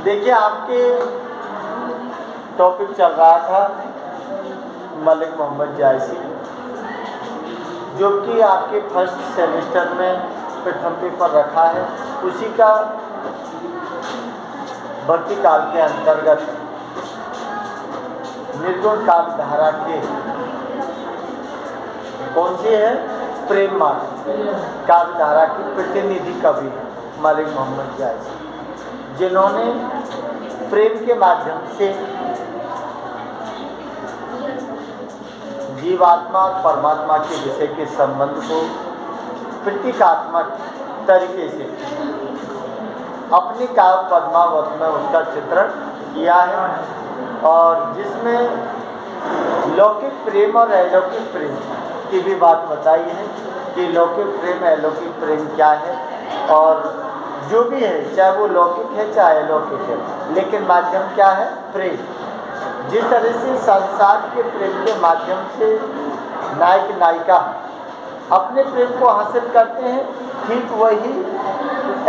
देखिए, आपके टॉपिक चल रहा था मलिक मोहम्मद जायसी, जो कि आपके फर्स्ट सेमेस्टर में प्रथम पेपर रखा है। उसी का भक्ति काल के अंतर्गत निर्गुण काव्य धारा के कौन सी है, प्रेम मार्ग काव्य धारा की प्रतिनिधि कवि मलिक मोहम्मद जायसी, जिन्होंने प्रेम के माध्यम से जीवात्मा और परमात्मा के विषय के संबंध को प्रतीकात्मक तरीके से अपनी काव्य पद्मावत में उसका चित्रण किया है, और जिसमें लौकिक प्रेम और अलौकिक प्रेम की भी बात बताई है कि लौकिक प्रेम अलौकिक प्रेम क्या है, और जो भी है चाहे वो लौकिक है चाहे अलौकिक है, लेकिन माध्यम क्या है, प्रेम। जिस तरह से संसार के प्रेम के माध्यम से नायक नायिका अपने प्रेम को हासिल करते हैं, ठीक वही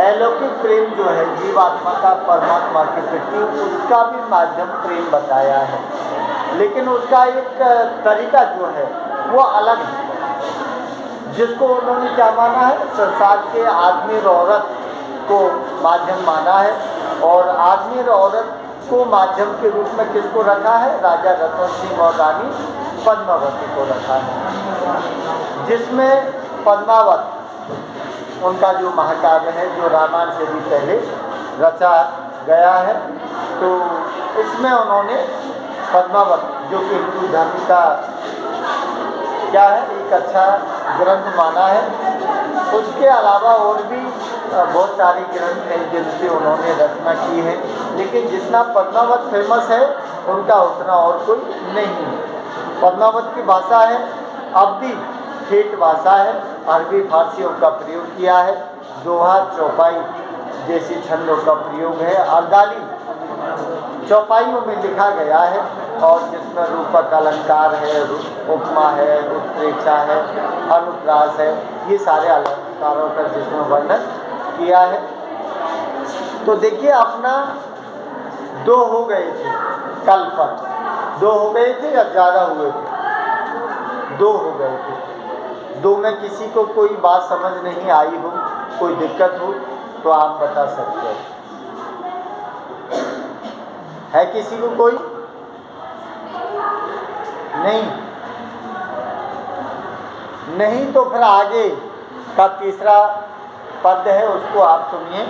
अलौकिक प्रेम जो है जीवात्मा का परमात्मा के प्रति, उसका भी माध्यम प्रेम बताया है, लेकिन उसका एक तरीका जो है वो अलग है, जिसको उन्होंने क्या माना है, संसार के आदमी और औरत को माध्यम माना है, और आदमी और औरत को माध्यम के रूप में किसको रखा है, राजा रतन सिंह और रानी पद्मावती को रखा है, जिसमें पद्मावत उनका जो महाकाव्य है जो रामायण से भी पहले रचा गया है, तो इसमें उन्होंने पद्मावत जो कि हिंदू धर्म का क्या है, एक अच्छा ग्रंथ माना है। उसके अलावा और भी बहुत सारे ग्रंथ हैं जिनसे उन्होंने रचना की है, लेकिन जितना पद्मावत फेमस है उनका उतना और कोई नहीं है। पद्मावत की भाषा है अवधी ठेठ भाषा है, अरबी फारसियों का प्रयोग किया है, दोहा चौपाई जैसी छंदों का प्रयोग है, अर्दाली चौपाइयों में लिखा गया है, और जिसमें रूपक अलंकार है, उपमा है, उत्प्रेक्षा है, अनुप्रास है, ये सारे अलंकारों का जिसमें वर्णन किया है। तो देखिए, अपना दो हो गए थे कल पर, दो हो गए थे या ज़्यादा हुए थे, दो हो गए थे। दो में किसी को कोई बात समझ नहीं आई हो, कोई दिक्कत हो तो आप बता सकते हो, है किसी को कोई नहीं तो फिर आगे का तीसरा पद है उसको आप सुनिए।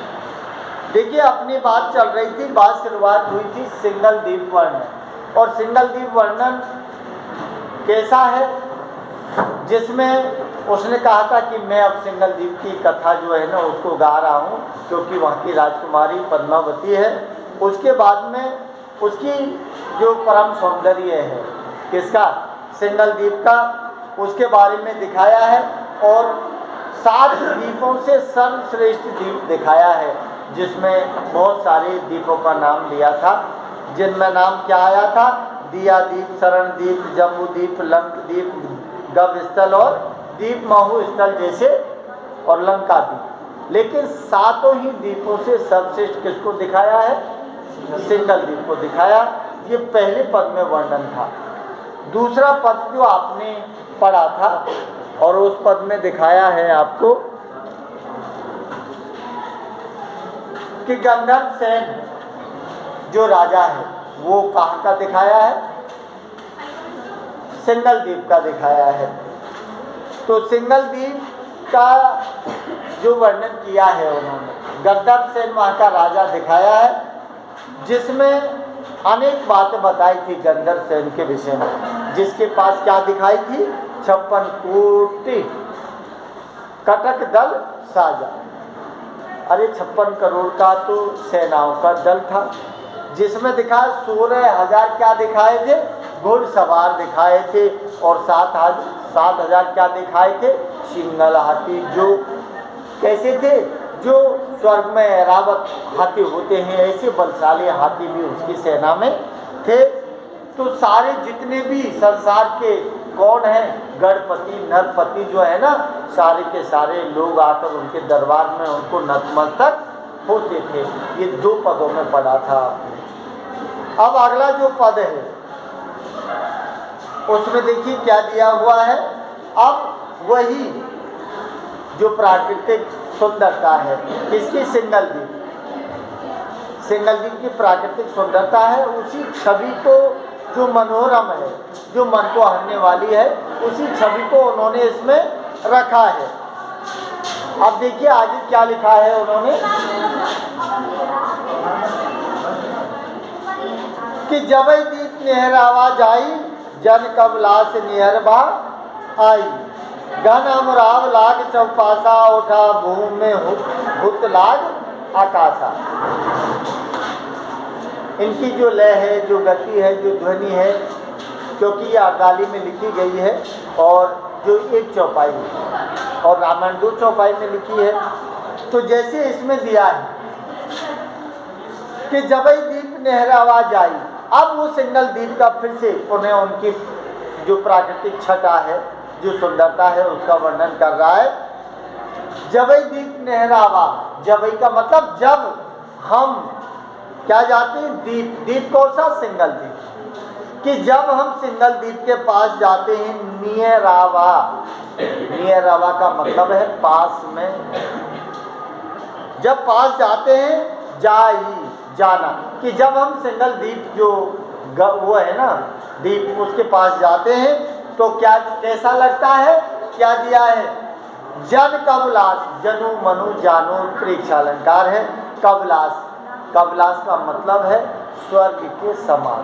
देखिए, अपनी बात चल रही थी, बात शुरुआत हुई थी सिंगल द्वीप वर्णन, और सिंगल द्वीप वर्णन कैसा है, जिसमें उसने कहा था कि मैं अब सिंगल द्वीप की कथा जो है ना उसको गा रहा हूँ, क्योंकि वहाँ की राजकुमारी पद्मावती है। उसके बाद में उसकी जो परम सौंदर्य है किसका, सिंगल द्वीप का, उसके बारे में दिखाया है, और 7 द्वीपों से सर्वश्रेष्ठ द्वीप दिखाया है, जिसमें बहुत सारे द्वीपों का नाम लिया था, जिनमें नाम क्या आया था, दिया द्वीप, शरण द्वीप, जम्बू द्वीप, लंक द्वीप, गव स्थल और द्वीप महू स्थल जैसे, और लंका द्वीप। लेकिन 7 ही द्वीपों से सर्वश्रेष्ठ किसको दिखाया है, सिंगल द्वीप को दिखाया। ये पहले पद में वर्णन था। दूसरा पद जो आपने पढ़ा था, और उस पद में दिखाया है आपको कि गंधर्व सेन जो राजा है वो कहाँ का दिखाया है, सिंगल द्वीप का दिखाया है। तो सिंगल द्वीप का जो वर्णन किया है उन्होंने, गंधर्व सेन वहाँ का राजा दिखाया है, जिसमें अनेक बातें बताई थी गंधर्व सेन के विषय में, जिसके पास क्या दिखाई थी, 56 कोटि कटक दल साजा। अरे 56 करोड़ का तो सेनाओं का दल था, जिसमें दिखा 16,000 क्या दिखाए थे, घुड़सवार दिखाए थे, और 7,000 क्या दिखाए थे, सिंगल हाथी, जो कैसे थे, जो स्वर्ग में ऐरावत हाथी होते हैं ऐसे बलशाली हाथी भी उसकी सेना में थे। तो सारे जितने भी संसार के कौन हैं, गणपति नरपति जो है ना, सारे के सारे लोग आकर उनके दरबार में उनको नतमस्तक होते थे। ये 2 पदों में पढ़ा था आपने। अब अगला जो पद है उसमें देखिए क्या दिया हुआ है। अब वही जो प्राकृतिक सुंदरता है किसकी, सिंगल द्वीप, सिंगल द्वीप की प्राकृतिक सुंदरता है, उसी छवि को जो मनोरम है, जो मन को हरने वाली है, उसी छवि को उन्होंने इसमें रखा है। अब देखिए आगे क्या लिखा है उन्होंने कि जबई दीप नेहरावा जाई, जन कबलास निहरबा आई, घन अमराव लाग चौपासा, उठा भूमि में हुत लाग आकाशा। इनकी जो लय है, जो गति है, जो ध्वनि है, क्योंकि ये अरदाली में लिखी गई है और जो 1 चौपाई है और रामायण 2 चौपाई में लिखी है, तो जैसे इसमें दिया है कि जबई दीप नेहरावा जाई, अब वो सिंगल द्वीप का फिर से उन्हें उनकी जो प्राकृतिक छटा है, जो सुंदरता है, उसका वर्णन कर रहा है। जबई दीप नेहरावा, जबई का मतलब जब हम क्या जाते हैं, द्वीप, द्वीप कौन सा, सिंगल द्वीप, कि जब हम सिंगल द्वीप के पास जाते हैं, नियरावा, नियरावा का मतलब है पास में, जब पास जाते हैं, जाई जाना, कि जब हम सिंगल द्वीप जो वो है ना द्वीप, उसके पास जाते हैं तो क्या कैसा लगता है, क्या दिया है, जन कबलास, जनु मनु जानो प्रेक्षा अलंकार है। कबलास, कबलास का मतलब है स्वर्ग के समान,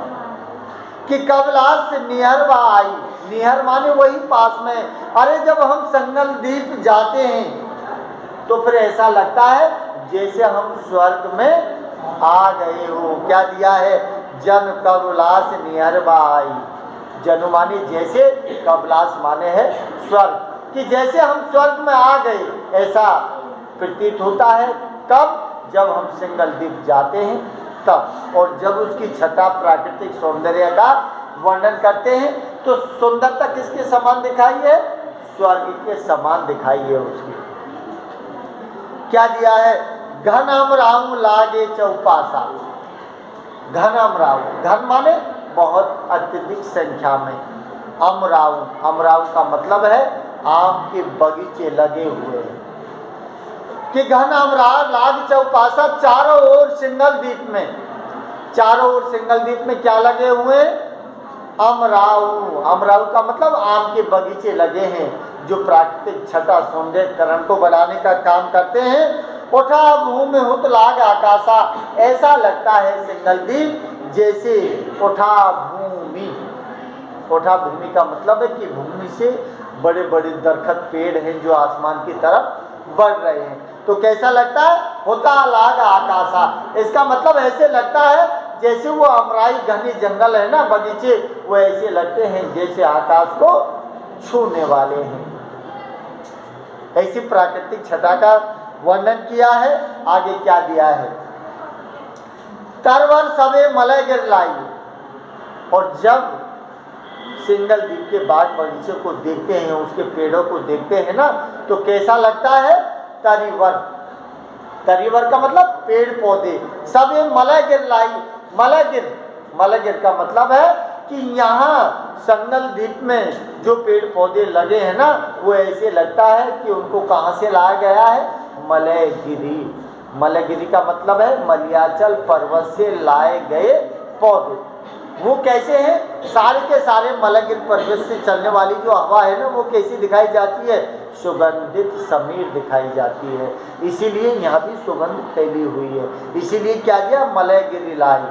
कि कबलास से निहरवा आई, निहर माने वही पास में। अरे जब हम सिंगल द्वीप जाते हैं तो फिर ऐसा लगता है जैसे हम स्वर्ग में आ गए हो। क्या दिया है, जन कबलास निहरवा आई, जनु माने जैसे, कबलास माने है स्वर्ग, कि जैसे हम स्वर्ग में आ गए ऐसा प्रतीत होता है। कब, जब हम सिंगल द्वीप जाते हैं तब, और जब उसकी छटा प्राकृतिक सौंदर्य का वर्णन करते हैं तो सुंदरता किसके समान दिखाई है, स्वर्ग के समान दिखाई है उसकी। क्या दिया है, घन अमराऊ लागे चौपासा, घन अमराऊ, घन माने बहुत अत्यधिक संख्या में, अमराऊ, अमराऊ का मतलब है आम के बगीचे लगे हुए हैं, कि घन अमराव लाग चौपासा, चारों ओर सिंगल द्वीप में, चारों ओर सिंगल द्वीप में क्या लगे हुए, अमराऊ, अमराऊ का मतलब आम के बगीचे लगे हैं जो प्राकृतिक छटा सौंदर्यकरण को बढ़ाने का काम करते हैं। उठा भूमि हुत लाग आकाशा, ऐसा लगता है सिंगल द्वीप जैसे उठा भूमि, उठा भूमि का मतलब है कि भूमि से बड़े बड़े दरख्त पेड़ हैं जो आसमान की तरफ बढ़ रहे हैं, तो कैसा लगता है, होता लाग आकाशा, इसका मतलब ऐसे लगता है जैसे वो अमराई घने जंगल है ना, बगीचे, वो ऐसे लगते हैं जैसे आकाश को छूने वाले हैं। ऐसी प्राकृतिक छटा का वर्णन किया है। आगे क्या दिया है, तरवर सबे मलय गिर लाई, और जब सिंगल द्वीप के बाग बगीचे को देखते हैं, उसके पेड़ों को देखते हैं ना, तो कैसा लगता है, तरीवर, तरीवर का मतलब पेड़ पौधे, सबे मलय गिर लाई, मलय गिर, मलय गिर का मतलब है कि यहाँ सिंगल द्वीप में जो पेड़ पौधे लगे हैं ना, वो ऐसे लगता है कि उनको कहाँ से लाया गया है, मलयगिरी, मलयगिरी का मतलब है मलयाचल पर्वत से लाए गए पौधे। वो कैसे हैं, सारे के सारे मलयगिरी पर्वत से चलने वाली जो हवा है ना, वो कैसी दिखाई जाती है, सुगंधित समीर दिखाई जाती है, इसीलिए यहाँ भी सुगंध फैली हुई है। इसीलिए क्या दिया, मलयगिरी लाई,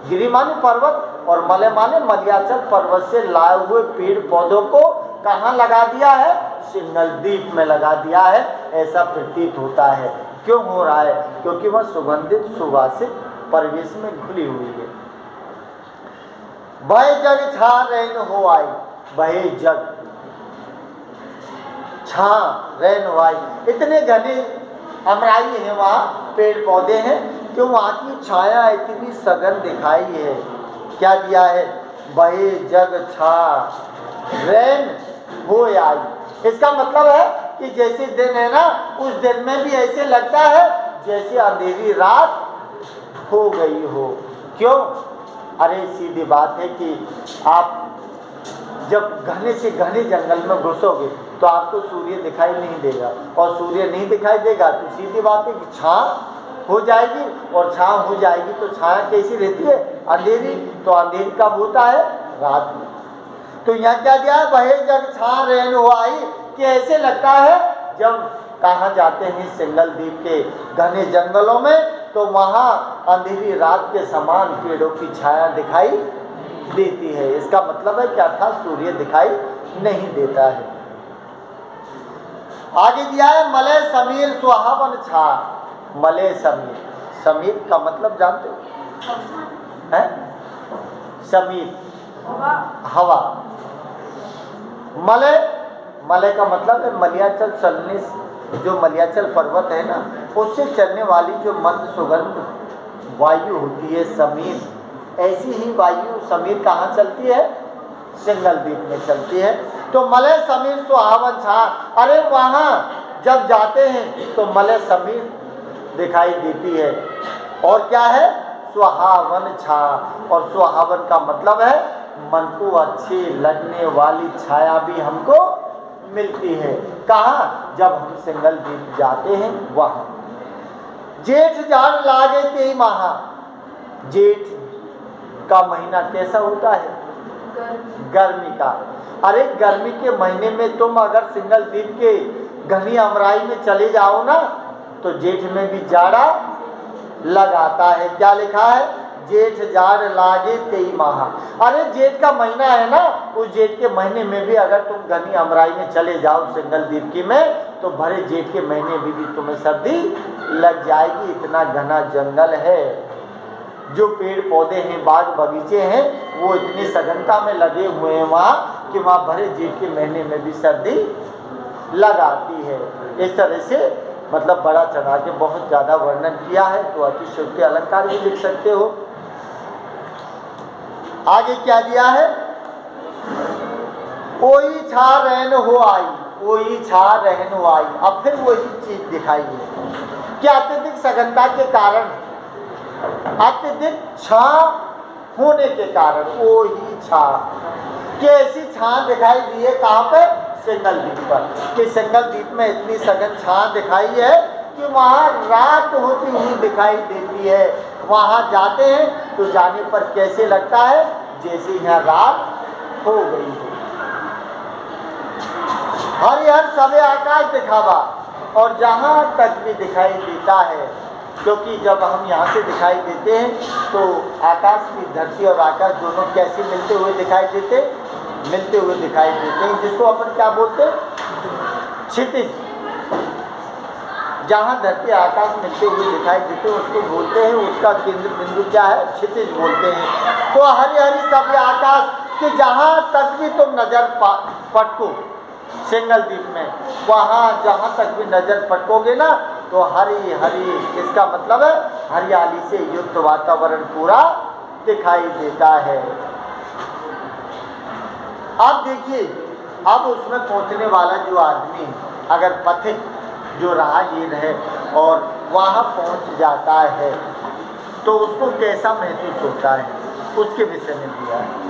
गिरी माने पर्वत और मलय माने मलयाचल पर्वत से लाए हुए पेड़ पौधों को कहाँ लगा दिया है, सिंगल द्वीप में लगा दिया है, ऐसा प्रतीत होता है। क्यों हो रहा है, क्योंकि वह सुगंधित सुवासित परिवेश में घुली हुई है। भय जग छा रैन हो आई, भय जग छा रैन हो आई, इतने घने अमराई है, वहाँ पेड़ पौधे हैं कि वहाँ की छाया इतनी सघन दिखाई है। क्या दिया है, भय जग छा रैन हो आई, इसका मतलब है कि जैसे दिन है ना, उस दिन में भी ऐसे लगता है जैसे अंधेरी रात हो गई हो। क्यों? अरे सीधी बात है कि आप जब घने से घने जंगल में घुसोगे तो आपको सूर्य दिखाई नहीं देगा, और सूर्य नहीं दिखाई देगा तो सीधी बात है कि छाँ हो जाएगी, और छाँ हो जाएगी तो छाया कैसी रहती है? अंधेरी। तो अंधेरी कब होता है? रात में। तो यहाँ क्या दिया है? वही जग छाँ रहन हो आई, कि ऐसे लगता है जब कहाँ जाते हैं सिंगल द्वीप के घने जंगलों में, तो वहाँ अंधेरी रात के समान पेड़ों की छाया दिखाई देती है। इसका मतलब है कि अर्थात सूर्य दिखाई नहीं देता है। आगे दिया है मलय समीर सुहावन छा। मलय समीर, समीर का मतलब जानते हो? है समीर हवा। मलय, मलय का मतलब है मलयाचल चलने, जो मलयाचल पर्वत है ना, उससे चलने वाली जो मंद सुगंध वायु होती है समीर। ऐसी ही वायु समीर कहाँ चलती है? सिंगल द्वीप में चलती है। तो मलय समीर सुहावन छा, अरे वहाँ जब जाते हैं तो मलय समीर दिखाई देती है। और क्या है? सुहावन छा। और सुहावन का मतलब है मन को अच्छी लगने वाली छाया भी हमको मिलती है। कहाँ? जब हम सिंगल द्वीप जाते हैं वहाँ। जेठ जाड़ लागे ते महा। जेठ का महीना कैसा होता है? गर्मी का। अरे गर्मी के महीने में तुम अगर सिंगल द्वीप के घनी अमराई में चले जाओ ना, तो जेठ में भी जाड़ा लगाता है। क्या लिखा है? जेठ जाड़ लागे तेई माह। अरे जेठ का महीना है ना, उस जेठ के महीने में भी अगर तुम घनी अमराई में चले जाओ सिंगल द्वीप की में, तो भरे जेठ के महीने में भी तुम्हें सर्दी लग जाएगी। इतना घना जंगल है, जो पेड़ पौधे हैं, बाग बगीचे हैं, वो इतनी सघनता में लगे हुए हैं वहाँ कि वहाँ भरे जेठ के महीने में भी सर्दी लगाती है। इस तरह से मतलब बड़ा चढ़ा के बहुत ज़्यादा वर्णन किया है, तो अतिशयोक्ति अलंकार भी लिख सकते हो। आगे क्या दिया है? ओई छा रहन हो आई। ओई छा रहन हो आई। अब फिर वही चीज दिखाई है कि अत्यधिक सघनता के कारण, अत्यधिक छां होने के कारण ओही छा, कि ऐसी छां दिखाई दी है। कहाँ पे? सिंगल द्वीप पर। कि सिंगल द्वीप में इतनी सघन छां दिखाई है कि वहाँ रात होती हुई दिखाई देती है। वहाँ जाते हैं तो जाने पर कैसे लगता है? जैसे यहाँ रात हो गई हो। हरिहर सबे आकाश दिखावा। और जहाँ तक भी दिखाई देता है, क्योंकि जब हम यहाँ से दिखाई देते हैं तो आकाश की, धरती और आकाश दोनों कैसे मिलते हुए दिखाई देते? मिलते हुए दिखाई देते हैं, जिसको अपन क्या बोलते हैं? क्षितिज। जहाँ धरती आकाश मिलते हुए दिखाई देते हैं उसको बोलते हैं, उसका केंद्र बिंदु क्या है? क्षितिज बोलते हैं। तो हरि हरि सब आकाश कि जहाँ तक भी तुम नजर पटको सिंगल द्वीप में, वहाँ जहाँ तक भी नजर पटकोगे ना, तो हरी हरी, इसका मतलब है हरियाली से युक्त वातावरण पूरा दिखाई देता है। अब देखिए, अब उसमें पहुँचने वाला जो आदमी, अगर पथिक जो राहगीर है और वहाँ पहुँच जाता है, तो उसको कैसा महसूस होता है, उसके विषय में दिया है।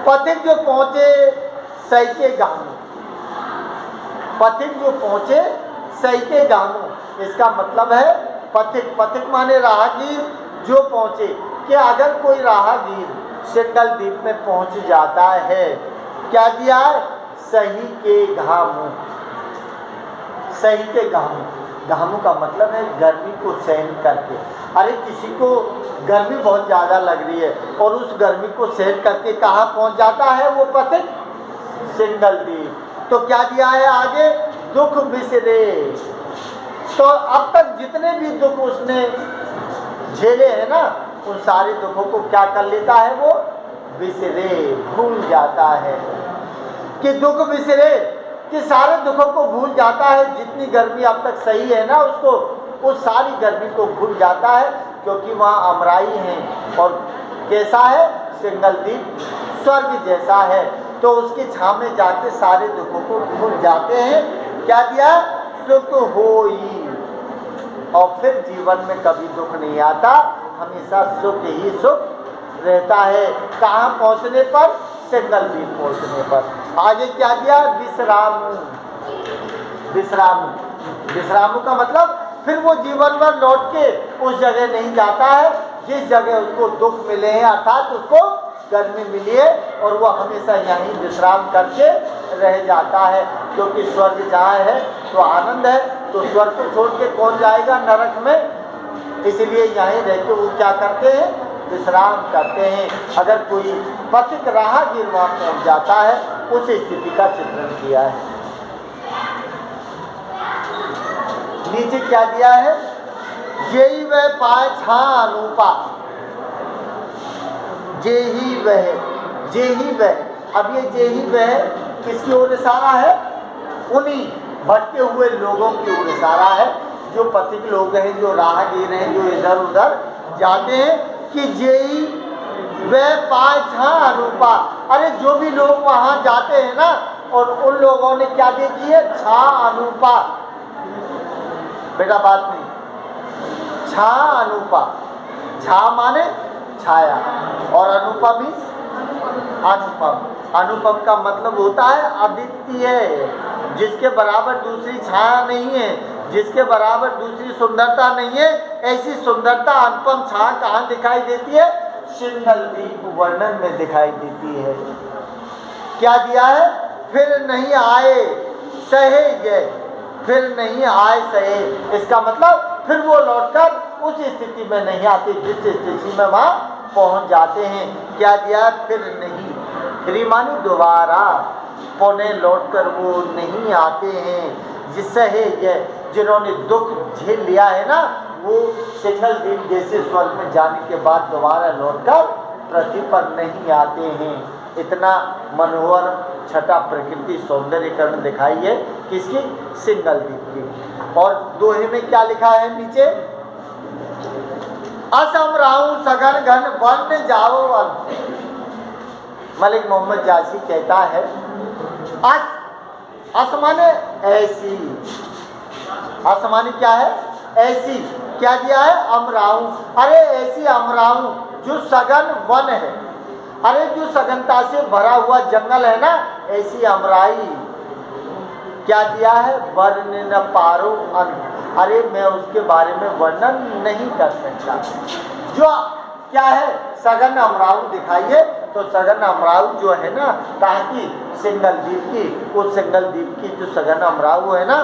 पथिक जो पहुँचे सैके गामों। पथिक जो पहुँचे सैके गामों, इसका मतलब है पथिक, पथिक माने राहगीर जो पहुँचे। कि अगर कोई राहगीर सिंगल द्वीप में पहुँच जाता है, क्या दिया है? सही के घामों। सही के घामों, घामों का मतलब है गर्मी को सहन करके। अरे किसी को गर्मी बहुत ज़्यादा लग रही है और उस गर्मी को सहन करके कहाँ पहुँच जाता है वो पथिक? सिंगल द्वीप। तो क्या दिया है आगे? दुख बिसरे। तो अब तक जितने भी दुख उसने झेले हैं ना, उन सारे दुखों को क्या कर लेता है वो? बिसरे, भूल जाता है। कि दुख बिसरे, कि सारे दुखों को भूल जाता है। जितनी गर्मी अब तक सही है ना उसको, उस सारी गर्मी को भूल जाता है, क्योंकि वहाँ अमराई है। और कैसा है? सिंगल द्वीप स्वर्ग जैसा है। तो उसकी छाँव में जाके सारे दुखों को भूल जाते हैं। क्या दिया? सुख होई। और फिर जीवन में कभी दुख नहीं आता, हमेशा सुख ही सुख रहता है। कहाँ पहुँचने पर? सिंगल द्वीप पहुँचने पर। आगे क्या दिया? विश्रामु। विश्रामु, विश्रामु का मतलब फिर वो जीवन भर लौट के उस जगह नहीं जाता है जिस जगह उसको दुख मिले हैं, अर्थात उसको गर्मी मिली है, और वो हमेशा यहीं विश्राम करके रह जाता है। क्योंकि स्वर्ग जहाँ है तो आनंद है, तो स्वर्ग को छोड़ के कौन जाएगा नरक में? इसलिए यहीं रह के वो क्या करते हैं? विश्राम करते हैं। अगर कोई पथिक राहगीर वहाँ पहुँच जाता है, उस स्थिति का चित्रण किया है। नीचे क्या दिया है? जेही वह पाए छाँ अनूपा। जेही वह, जेही वह। अब ये जेही वह किसकी ओर इशारा है? उन्हीं भटके हुए लोगों की ओर इशारा है, जो पथिक लोग हैं, जो राहगीर हैं, जो इधर उधर जाते हैं। कि जेही वह पाए छाँ अनूपा। अरे जो भी लोग वहाँ जाते हैं ना, और उन लोगों ने क्या देखी है? छाँ अनूपा। बेटा बात नहीं, छाँ अनूपा। छाँ माने छाया, और अनुपा भी अनुपम। अनुपम का मतलब होता है अद्वितीय, जिसके बराबर दूसरी छाया नहीं है, जिसके बराबर दूसरी सुंदरता नहीं है। ऐसी सुंदरता अनुपम छाया कहाँ दिखाई देती है? सिंगल द्वीप वर्णन में दिखाई देती है। क्या दिया है? फिर नहीं आए सहे ये, फिर नहीं आए सहे। इसका मतलब फिर वो लौटकर उस स्थिति में नहीं आते जिस स्थिति में वहाँ पहुँच जाते हैं। क्या दिया? फिर नहीं, फिर मानी दोबारा, पुणे लौटकर वो नहीं आते हैं। जिससे है ये, जिन्होंने दुख झेल लिया है ना, वो सिंगल द्वीप जैसे स्वर्ग में जाने के बाद दोबारा लौटकर पृथ्वी पर नहीं आते हैं। इतना मनोहर छठा प्रकृति सौंदर्यकरण दिखाई है किसकी? सिंगल द्वीप की। और दोहे में क्या लिखा है नीचे? असम राहू सघन घन वन जाओ अंत। मलिक मोहम्मद जासी कहता है अस माने ऐसी, अस माने क्या है? ऐसी। क्या दिया है? अमराऊ। अरे ऐसी अमराऊ जो सघन वन है, अरे जो सघनता से भरा हुआ जंगल है ना, ऐसी अमराई। क्या दिया है? वर्ण न पारो अंत। अरे मैं उसके बारे में वर्णन नहीं कर सकता। जो क्या है? सघन अमराऊ दिखाइए। तो सघन अमराऊ जो है ना, ताकि सिंगल द्वीप की, उस सिंगल द्वीप की जो सघन अमराऊ है ना,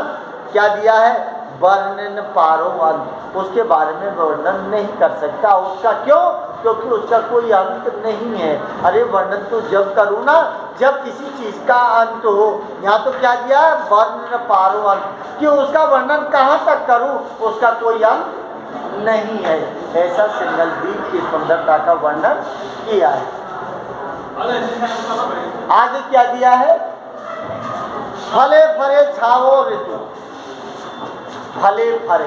क्या दिया है? वर्णन पारो अंत। उसके बारे में वर्णन नहीं कर सकता। उसका क्यों? क्योंकि उसका कोई अंत नहीं है। अरे वर्णन तो जब करूँ ना, जब किसी चीज़ का अंत हो। यहाँ तो क्या दिया है? वर्णन पारो अंत। कि उसका वर्णन कहाँ तक करूँ? उसका कोई अंत नहीं है। ऐसा सिंगल द्वीप की सुंदरता का वर्णन किया है। आगे क्या दिया है? फले फरे छावो ऋतु। फले फरे,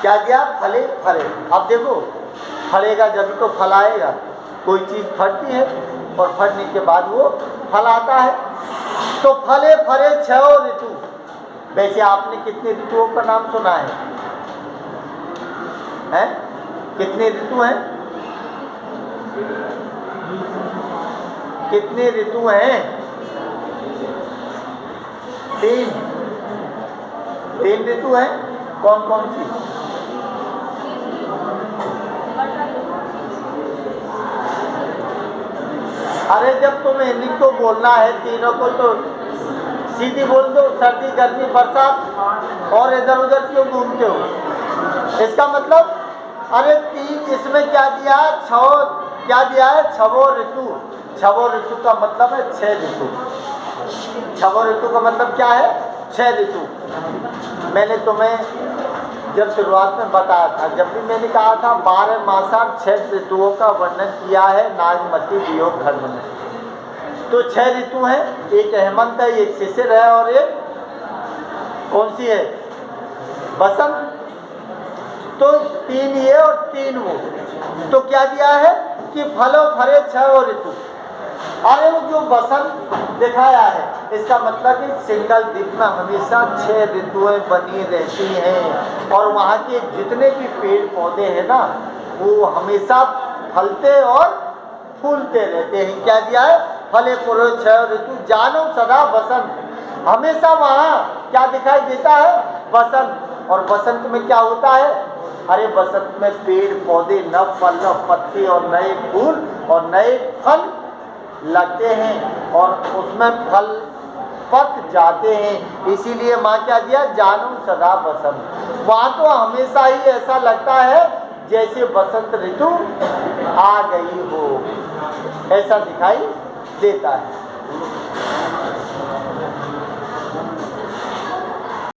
क्या दिया? फले फरे। अब देखो, फलेगा जब तो फल आएगा। कोई चीज़ फलती है और फलने के बाद वो फल आता है। तो फले फरे छो ऋतु। वैसे आपने कितने ऋतुओं का नाम सुना है? हैं? कितने ऋतु हैं? कितने ऋतु हैं? तीन ऋतु हैं। कौन कौन सी? अरे जब तुम्हें हिंदी को बोलना है तीनों को तो सीधी बोल दो, सर्दी गर्मी बरसात, और इधर उधर क्यों घूमते हो? इसका मतलब अरे तीन, इसमें क्या दिया है? छो, क्या दिया है? छवो ऋतु। छवो ऋतु का मतलब है 6 ऋतु। छवो ऋतु का मतलब क्या है? 6 ऋतु। मैंने तुम्हें जब शुरुआत में बताया था, जब भी मैंने कहा था 12 मासार 6 ऋतुओं का वर्णन किया है नागमती वियोग खंड में। तो 6 ऋतु हैं। एक हेमंत है, एक शिशिर है, और एक कौन सी है? बसंत। तो 3 ये और 3 वो। तो क्या दिया है कि फलो फरे 6 ऋतु। अरे वो जो बसंत दिखाया है, इसका मतलब कि सिंगल द्वीप में हमेशा 6 ऋतुएं बनी रहती हैं और वहाँ के जितने भी पेड़ पौधे हैं ना, वो हमेशा फलते और फूलते रहते हैं। क्या दिया है? फले पुरो 6 ऋतु जानो सदा बसंत। हमेशा वहाँ क्या दिखाई देता है? बसंत। और बसंत में क्या होता है? अरे बसंत में पेड़ पौधे नव फल नव पत्ते और नए फूल और नए फल लगते हैं और उसमें फल पक जाते हैं। इसीलिए माँ क्या दिया? जानो सदा बसंत। वहाँ तो हमेशा ही ऐसा लगता है जैसे बसंत ऋतु आ गई हो, ऐसा दिखाई देता है।